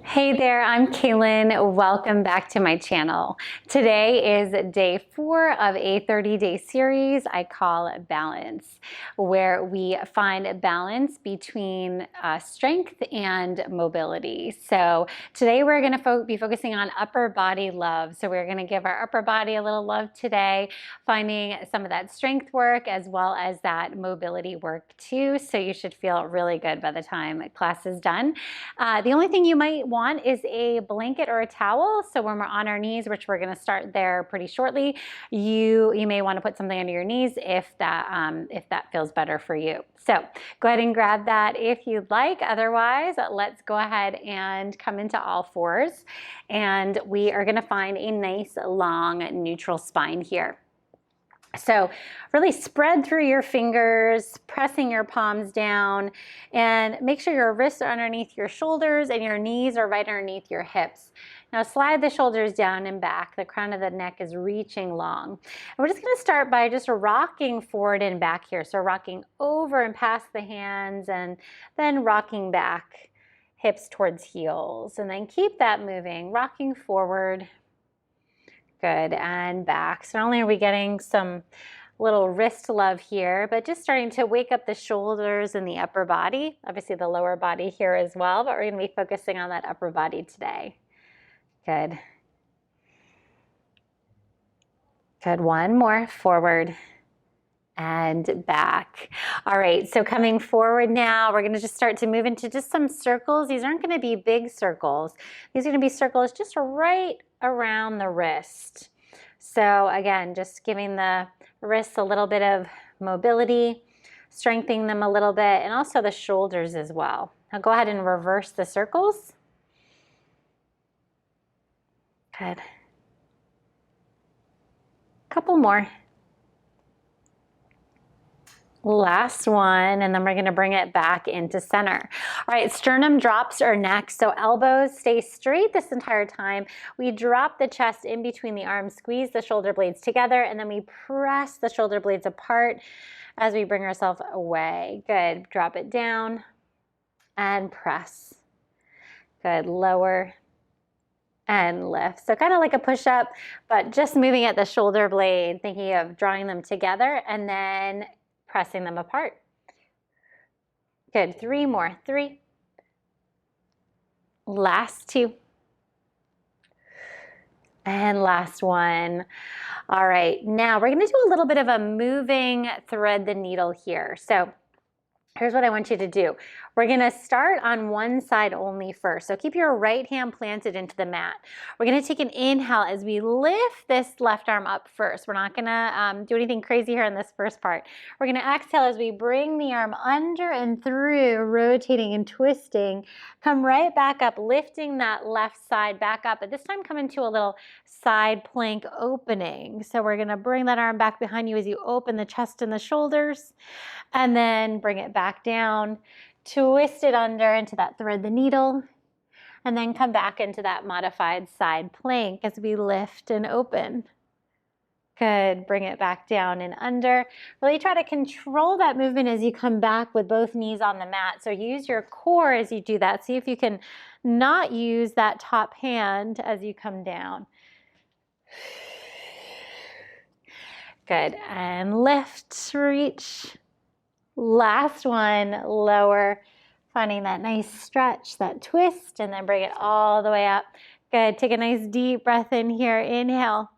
Hey there, I'm Cailin. Welcome back to my channel. Today is day 4 of a 30-day series I call Balance, where we find balance between strength and mobility. So today we're going to be focusing on upper body love. So we're going to give our upper body a little love today, finding some of that strength work as well as that mobility work too. So you should feel really good by the time class is done. The only thing you might want is a blanket or a towel. So when we're on our knees, which we're going to start there pretty shortly, you may want to put something under your knees if that feels better for you. So go ahead and grab that if you'd like. Otherwise, let's go ahead and come into all fours, and we are going to find a nice long neutral spine here. So really spread through your fingers, pressing your palms down, and make sure your wrists are underneath your shoulders and your knees are right underneath your hips. Now slide the shoulders down and back. The crown of the neck is reaching long. And we're just going to start by just rocking forward and back here. So rocking over and past the hands and then rocking back, hips towards heels. And then keep that moving, rocking forward. Good, and back. So not only are we getting some little wrist love here, but just starting to wake up the shoulders and the upper body. Obviously the lower body here as well, but we're going to be focusing on that upper body today. Good. Good, one more, forward and back. All right, so coming forward now, we're gonna just start to move into just some circles. These aren't gonna be big circles. These are gonna be circles just right around the wrist. So again, just giving the wrists a little bit of mobility, strengthening them a little bit, and also the shoulders as well. Now go ahead and reverse the circles. Good. Couple more. Last one, and then we're going to bring it back into center. All right, sternum drops our neck, so elbows stay straight this entire time. We drop the chest in between the arms, squeeze the shoulder blades together, and then we press the shoulder blades apart as we bring ourselves away. Good, drop it down and press. Good, lower and lift. So kind of like a push-up, but just moving at the shoulder blade, thinking of drawing them together and then pressing them apart. Good, 3 more, 3. Last 2. And last one. All right, now we're gonna do a little bit of a moving thread the needle here. So here's what I want you to do. We're gonna start on one side only first. So keep your right hand planted into the mat. We're gonna take an inhale as we lift this left arm up first. We're not gonna do anything crazy here in this first part. We're gonna exhale as we bring the arm under and through, rotating and twisting. Come right back up, lifting that left side back up, but this time come into a little side plank opening. So we're gonna bring that arm back behind you as you open the chest and the shoulders, and then bring it back down, twist it under into that thread the needle, and then come back into that modified side plank as we lift and open. Good, bring it back down and under. Really try to control that movement as you come back with both knees on the mat. So use your core as you do that. See if you can not use that top hand as you come down. Good, and lift, reach. Last one, lower, finding that nice stretch, that twist, and then bring it all the way up. Good, take a nice deep breath in here, inhale.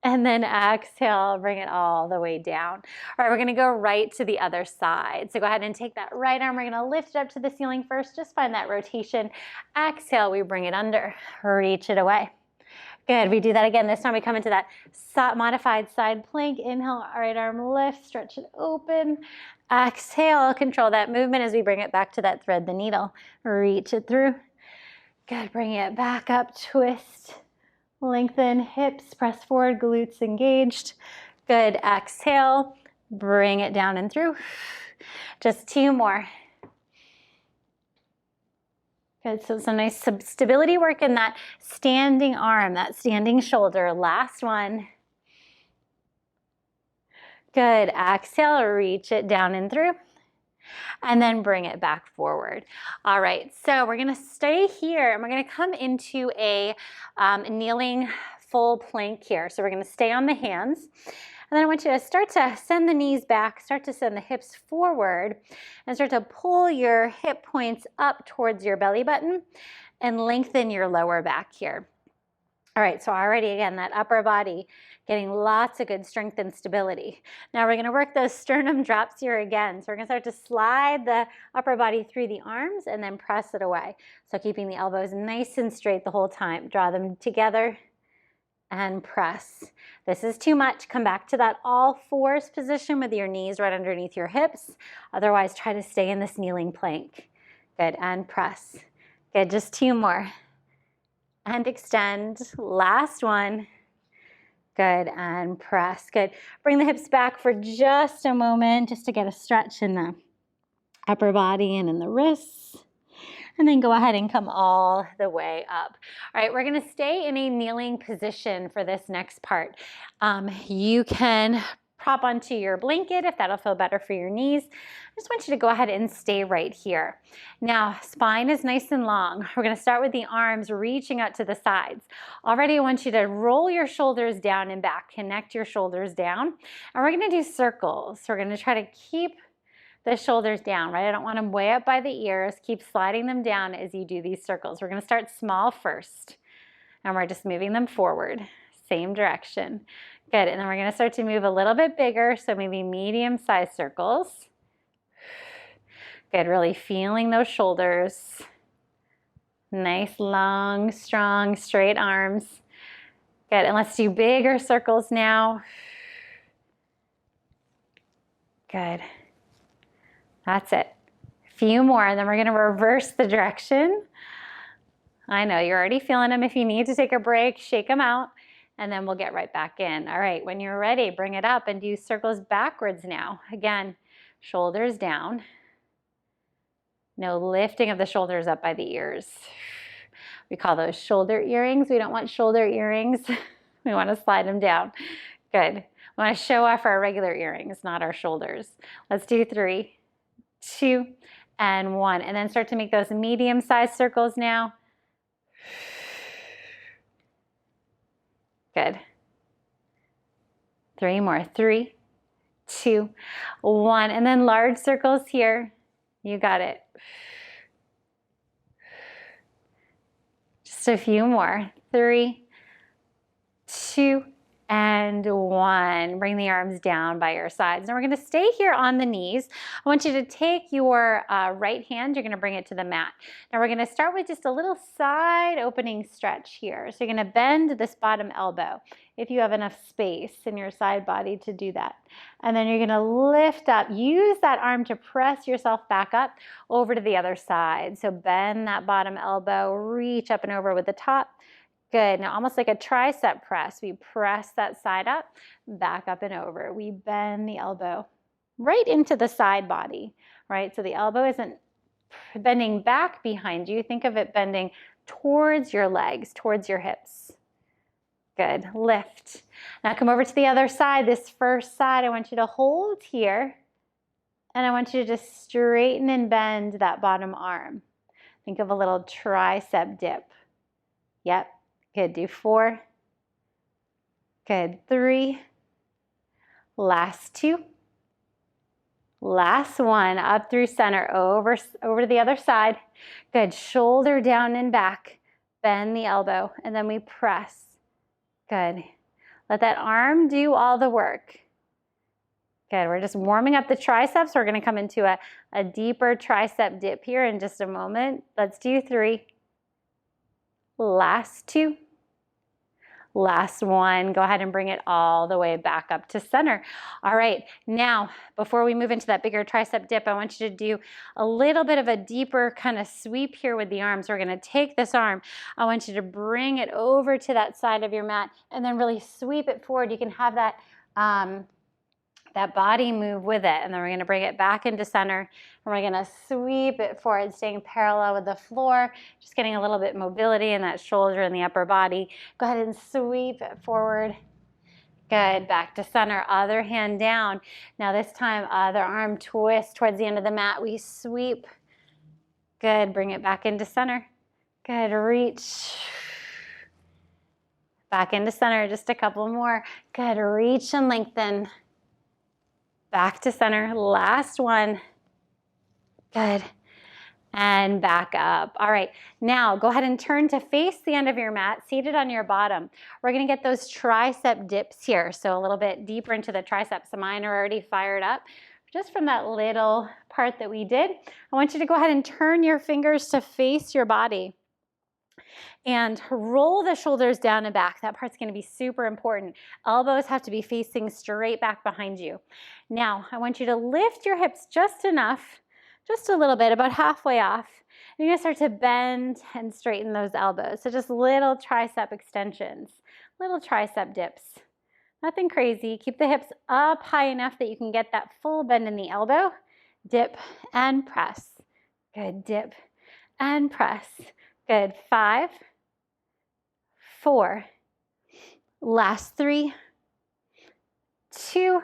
And then exhale, bring it all the way down. All right, we're gonna go right to the other side. So go ahead and take that right arm. We're gonna lift it up to the ceiling first. Just find that rotation. Exhale, we bring it under, reach it away. Good, we do that again. This time we come into that modified side plank. Inhale, right arm lift, stretch it open. Exhale, control that movement as we bring it back to that thread the needle. Reach it through. Good, bring it back up, twist. Lengthen hips, press forward, glutes engaged. Good, exhale, bring it down and through. Just 2 more. Good, so some nice stability work in that standing arm, that standing shoulder. Last one. Good, exhale, reach it down and through. and then bring it back forward. All right, so we're gonna stay here and we're gonna come into a kneeling full plank here. So we're gonna stay on the hands. And then I want you to start to send the knees back, start to send the hips forward, and start to pull your hip points up towards your belly button and lengthen your lower back here. All right, so already again, that upper body getting lots of good strength and stability. Now we're gonna work those sternum drops here again. So we're gonna start to slide the upper body through the arms and then press it away. So keeping the elbows nice and straight the whole time. Draw them together and press. This is too much. Come back to that all fours position with your knees right underneath your hips. Otherwise, try to stay in this kneeling plank. Good, and press. Good, just 2 more. And extend. Last one. Good, and press. Good. Bring the hips back for just a moment, just to get a stretch in the upper body and in the wrists. And then go ahead and come all the way up. All right, we're gonna stay in a kneeling position for this next part. You can prop onto your blanket if that'll feel better for your knees. I just want you to go ahead and stay right here. Now, spine is nice and long. We're gonna start with the arms reaching out to the sides. Already I want you to roll your shoulders down and back, connect your shoulders down. And we're gonna do circles. So we're gonna try to keep the shoulders down, right? I don't want them way up by the ears. Keep sliding them down as you do these circles. We're gonna start small first, and we're just moving them forward, same direction. Good, and then we're gonna start to move a little bit bigger, so maybe medium-sized circles. Good, really feeling those shoulders. Nice, long, strong, straight arms. Good, and let's do bigger circles now. Good. That's it. A few more, and then we're gonna reverse the direction. I know, you're already feeling them. If you need to take a break, shake them out, and then we'll get right back in. All right, when you're ready, bring it up and do circles backwards now. Again, shoulders down. No lifting of the shoulders up by the ears. We call those shoulder earrings. We don't want shoulder earrings. We wanna slide them down. Good. We wanna show off our regular earrings, not our shoulders. Let's do 3, 2, and 1. And then start to make those medium-sized circles now. Good. 3 more. 3, 2, 1. And then large circles here. You got it. Just a few more. 3, 2, and 1. Bring the arms down by your sides. Now we're gonna stay here on the knees. I want you to take your right hand, you're gonna bring it to the mat. Now we're gonna start with just a little side opening stretch here. So you're gonna bend this bottom elbow if you have enough space in your side body to do that. And then you're gonna lift up, use that arm to press yourself back up over to the other side. So bend that bottom elbow, reach up and over with the top. Good, now almost like a tricep press. We press that side up, back up and over. We bend the elbow right into the side body, right? So the elbow isn't bending back behind you. Think of it bending towards your legs, towards your hips. Good, lift. Now come over to the other side. This first side, I want you to hold here, and I want you to just straighten and bend that bottom arm. Think of a little tricep dip. Yep. Good, do 4. Good, 3. Last 2. Last 1, up through center, over to the other side. Good, shoulder down and back. Bend the elbow, and then we press. Good. Let that arm do all the work. Good, we're just warming up the triceps. We're gonna come into a deeper tricep dip here in just a moment. Let's do 3. Last 2. Last 1. Go ahead and bring it all the way back up to center. All right, now, before we move into that bigger tricep dip, I want you to do a little bit of a deeper kind of sweep here with the arms. We're gonna take this arm. I want you to bring it over to that side of your mat and then really sweep it forward. You can have that that body move with it, and then we're gonna bring it back into center, and we're gonna sweep it forward, staying parallel with the floor, just getting a little bit mobility in that shoulder and the upper body. Go ahead and sweep it forward. Good, back to center, other hand down. Now this time, other arm twist towards the end of the mat. We sweep. Good, bring it back into center. Good, reach. Back into center, just a couple more. Good, reach and lengthen. Back to center, last one. Good. And back up. All right, now go ahead and turn to face the end of your mat, seated on your bottom. We're gonna get those tricep dips here, so a little bit deeper into the triceps. So mine are already fired up. Just from that little part that we did, I want you to go ahead and turn your fingers to face your body and roll the shoulders down and back. That part's gonna be super important. Elbows have to be facing straight back behind you. Now, I want you to lift your hips just enough, just a little bit, about halfway off. You're gonna start to bend and straighten those elbows. So just little tricep extensions, little tricep dips. Nothing crazy. Keep the hips up high enough that you can get that full bend in the elbow. Dip and press. Good, dip and press. Good, 5, 4, last 3, 2,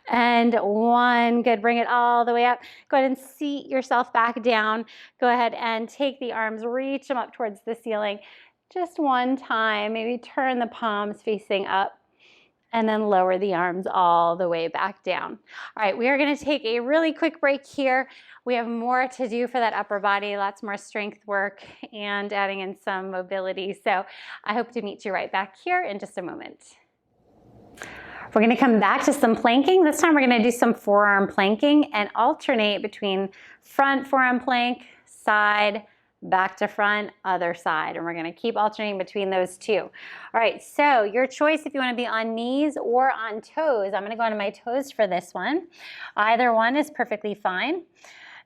and 1. Good, bring it all the way up. Go ahead and seat yourself back down. Go ahead and take the arms, reach them up towards the ceiling. Just one time, maybe turn the palms facing up and then lower the arms all the way back down. All right, we are gonna take a really quick break here. We have more to do for that upper body, lots more strength work and adding in some mobility. So I hope to meet you right back here in just a moment. We're gonna come back to some planking. This time we're gonna do some forearm planking and alternate between front forearm plank, side, back to front, other side. And we're gonna keep alternating between those two. All right, so your choice if you wanna be on knees or on toes. I'm gonna go on my toes for this one. Either one is perfectly fine.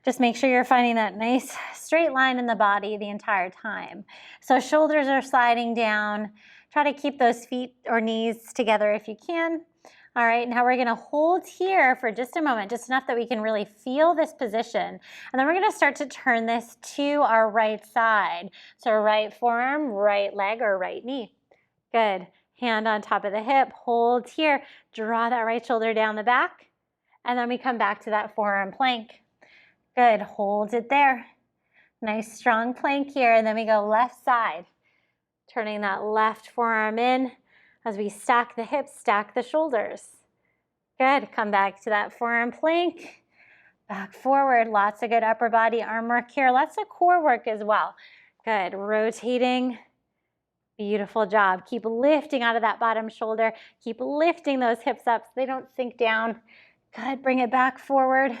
Just make sure you're finding that nice straight line in the body the entire time. So shoulders are sliding down. Try to keep those feet or knees together if you can. All right, now we're gonna hold here for just a moment, just enough that we can really feel this position. And then we're gonna start to turn this to our right side. So right forearm, right leg, or right knee. Good, hand on top of the hip, hold here, draw that right shoulder down the back, and then we come back to that forearm plank. Good, hold it there. Nice strong plank here, and then we go left side. Turning that left forearm in as we stack the hips, stack the shoulders. Good, come back to that forearm plank. Back forward, lots of good upper body arm work here, lots of core work as well. Good, rotating. Beautiful job. Keep lifting out of that bottom shoulder. Keep lifting those hips up so they don't sink down. Good, bring it back forward.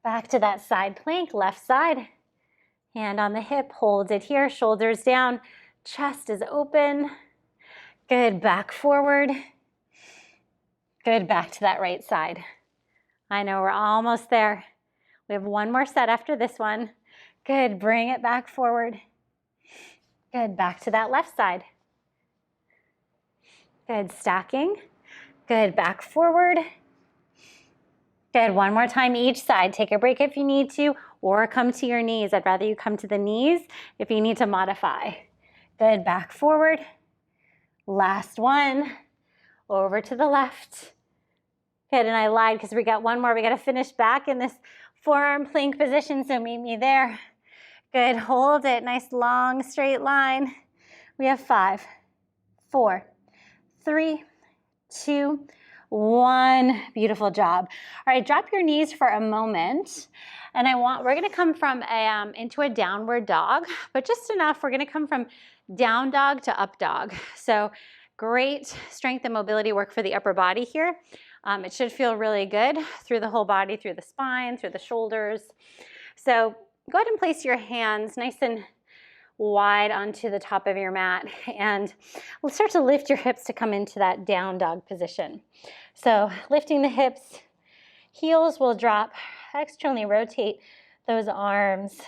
Back to that side plank, left side. Hand on the hip, hold it here, shoulders down, chest is open. Good, back forward. Good, back to that right side. I know we're almost there. We have one more set after this one. Good, bring it back forward. Good, back to that left side. Good, stacking. Good, back forward. Good, one more time each side. Take a break if you need to, or come to your knees. I'd rather you come to the knees if you need to modify. Good, back forward. Last one, over to the left. Good, and I lied because we got one more. We got to finish back in this forearm plank position, so meet me there. Good, hold it, nice long straight line. We have 5, 4, 3, 2, 1. Beautiful job. All right, drop your knees for a moment. And we're gonna come from into a downward dog, but just enough. We're gonna come from down dog to up dog. So great strength and mobility work for the upper body here. It should feel really good through the whole body, through the spine, through the shoulders. So go ahead and place your hands nice and wide onto the top of your mat, and we'll start to lift your hips to come into that down dog position. So lifting the hips, heels will drop, externally rotate those arms.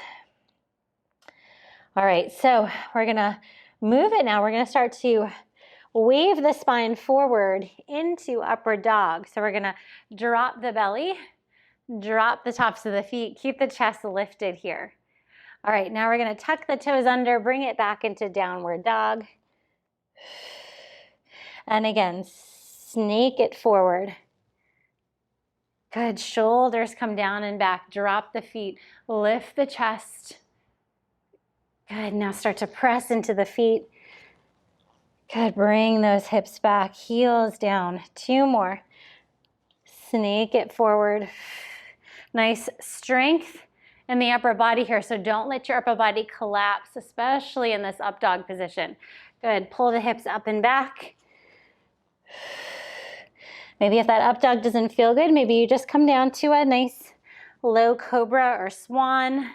All right, so we're gonna move it now. We're gonna start to wave the spine forward into upward dog. So we're gonna drop the belly, drop the tops of the feet, keep the chest lifted here. All right, now we're gonna tuck the toes under, bring it back into downward dog. And again, snake it forward. Good, shoulders come down and back. Drop the feet, lift the chest. Good, now start to press into the feet. Good, bring those hips back, heels down. 2 more. Snake it forward. Nice strength in the upper body here, so don't let your upper body collapse, especially in this up dog position. Good, pull the hips up and back. Maybe if that up dog doesn't feel good, maybe you just come down to a nice low cobra or swan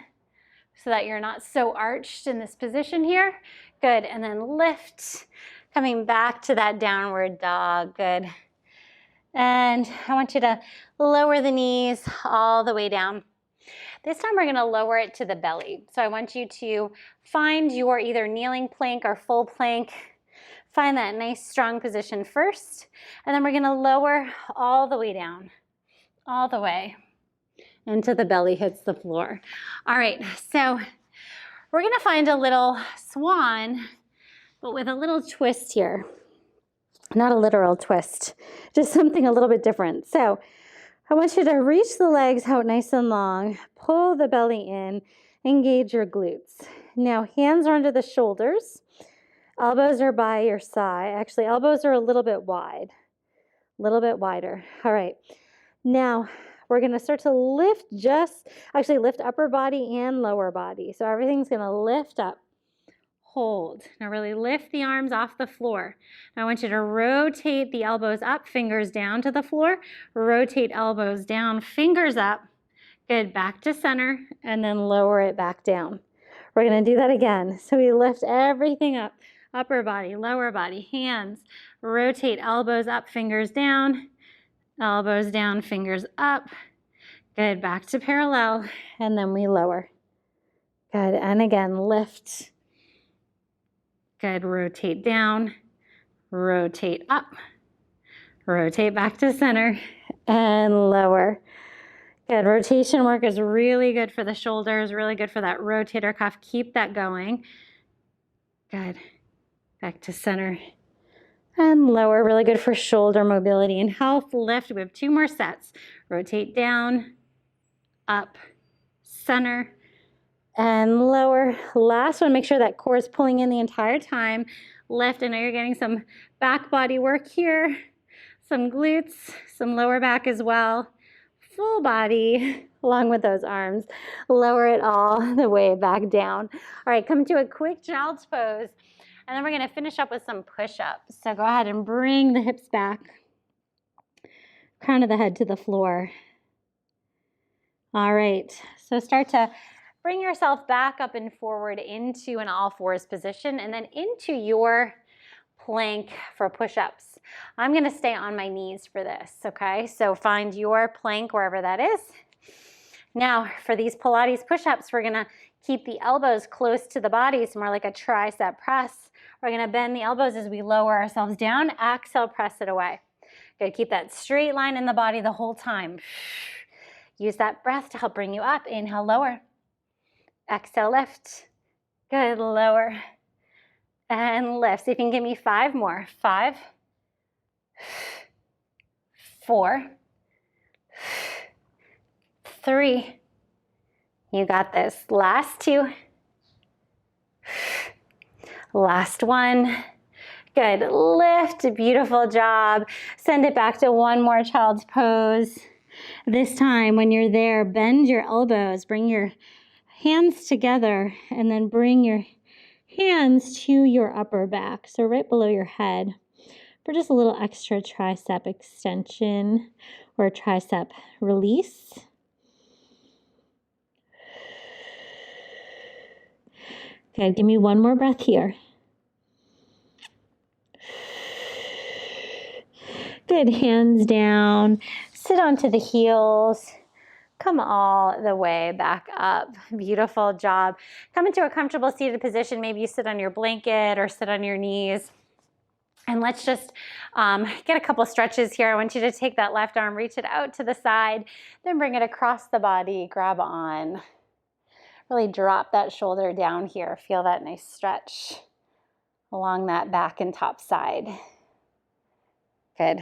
so that you're not so arched in this position here. Good, and then lift, coming back to that downward dog. Good. And I want you to lower the knees all the way down. This time we're going to lower it to the belly. So I want you to find your either kneeling plank or full plank. Find that nice strong position first. And then we're going to lower all the way down, all the way until the belly hits the floor. All right, so we're going to find a little swan, but with a little twist here. Not a literal twist, just something a little bit different. So I want you to reach the legs out nice and long, pull the belly in, engage your glutes. Now hands are under the shoulders, elbows are by your side. Actually, elbows are a little bit wide, a little bit wider. All right, now we're gonna start to lift lift upper body and lower body. So everything's gonna lift up. Hold. Now really lift the arms off the floor. I want you to rotate the elbows up, fingers down to the floor. Rotate elbows down, fingers up. Good, back to center, and then lower it back down. We're gonna do that again. So we lift everything up, upper body, lower body, hands. Rotate elbows up, fingers down. Elbows down, fingers up. Good, back to parallel, and then we lower. Good, and again, lift. Good, rotate down, rotate up, rotate back to center, and lower. Good, rotation work is really good for the shoulders, really good for that rotator cuff. Keep that going. Good, back to center, and lower, really good for shoulder mobility and health. Lift, we have 2 more sets. Rotate down, up, center, and lower. Last one, make sure that core is pulling in the entire time. Lift, I know you're getting some back body work here, some glutes, some lower back as well. Full body, along with those arms. Lower it all the way back down. All right, come to a quick child's pose, and then we're gonna finish up with some push-ups. So go ahead and bring the hips back, crown of the head to the floor. All right, so start to bring yourself back up and forward into an all fours position and then into your plank for push-ups. I'm gonna stay on my knees for this, okay? So find your plank wherever that is. Now for these Pilates push-ups, we're gonna keep the elbows close to the body, so more like a tricep press. We're gonna bend the elbows as we lower ourselves down, exhale, press it away. Good, keep that straight line in the body the whole time. Use that breath to help bring you up. Inhale, lower. Exhale, lift. Good, lower. And lift. See if you can give me 5 more. 5, 4, 3. You got this. Last 2. Last 1. Good, lift, beautiful job. Send it back to one more child's pose. This time when you're there, bend your elbows, bring your hands together, and then bring your hands to your upper back, so right below your head, for just a little extra tricep extension or tricep release. Okay, give me one more breath here. Good, hands down, sit onto the heels. Come all the way back up. Beautiful job. Come into a comfortable seated position. Maybe you sit on your blanket or sit on your knees. And let's just get a couple stretches here. I want you to take that left arm, reach it out to the side, then bring it across the body, grab on. Really drop that shoulder down here. Feel that nice stretch along that back and top side. Good.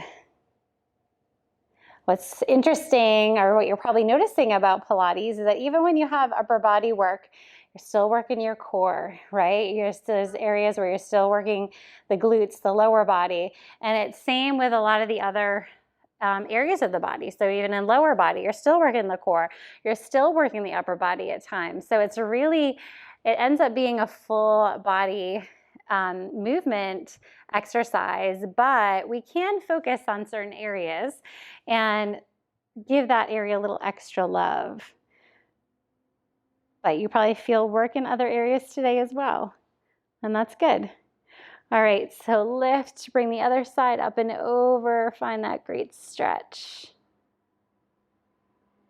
What's interesting, or what you're probably noticing about Pilates, is that even when you have upper body work, you're still working your core, right? There's areas where you're still working the glutes, the lower body. And it's same with a lot of the other areas of the body. So even in lower body, you're still working the core. You're still working the upper body at times. So it's really, it ends up being a full body movement exercise, but we can focus on certain areas and give that area a little extra love. But you probably feel work in other areas today as well, and that's good. All right, so lift, bring the other side up and over, find that great stretch.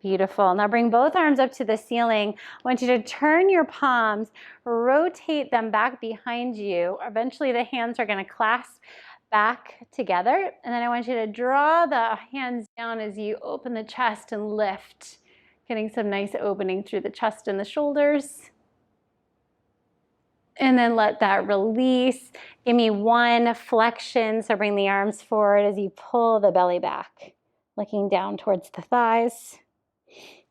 Beautiful. Now bring both arms up to the ceiling. I want you to turn your palms, rotate them back behind you. Eventually the hands are going to clasp back together. And then I want you to draw the hands down as you open the chest and lift, getting some nice opening through the chest and the shoulders. And then let that release. Give me one flexion. So bring the arms forward as you pull the belly back, looking down towards the thighs.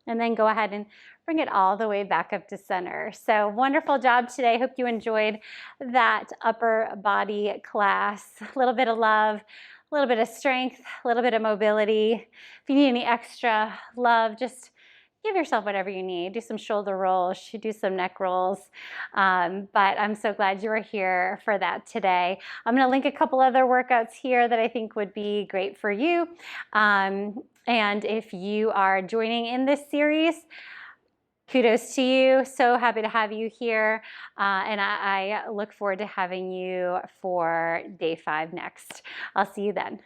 And then go ahead and bring it all the way back up to center. So wonderful job today. Hope you enjoyed that upper body class. A little bit of love, a little bit of strength, a little bit of mobility. If you need any extra love, just give yourself whatever you need. Do some shoulder rolls, do some neck rolls. But I'm so glad you were here for that today. I'm going to link a couple other workouts here that I think would be great for you. And if you are joining in this series, kudos to you. So happy to have you here. And I look forward to having you for day 5 next. I'll see you then.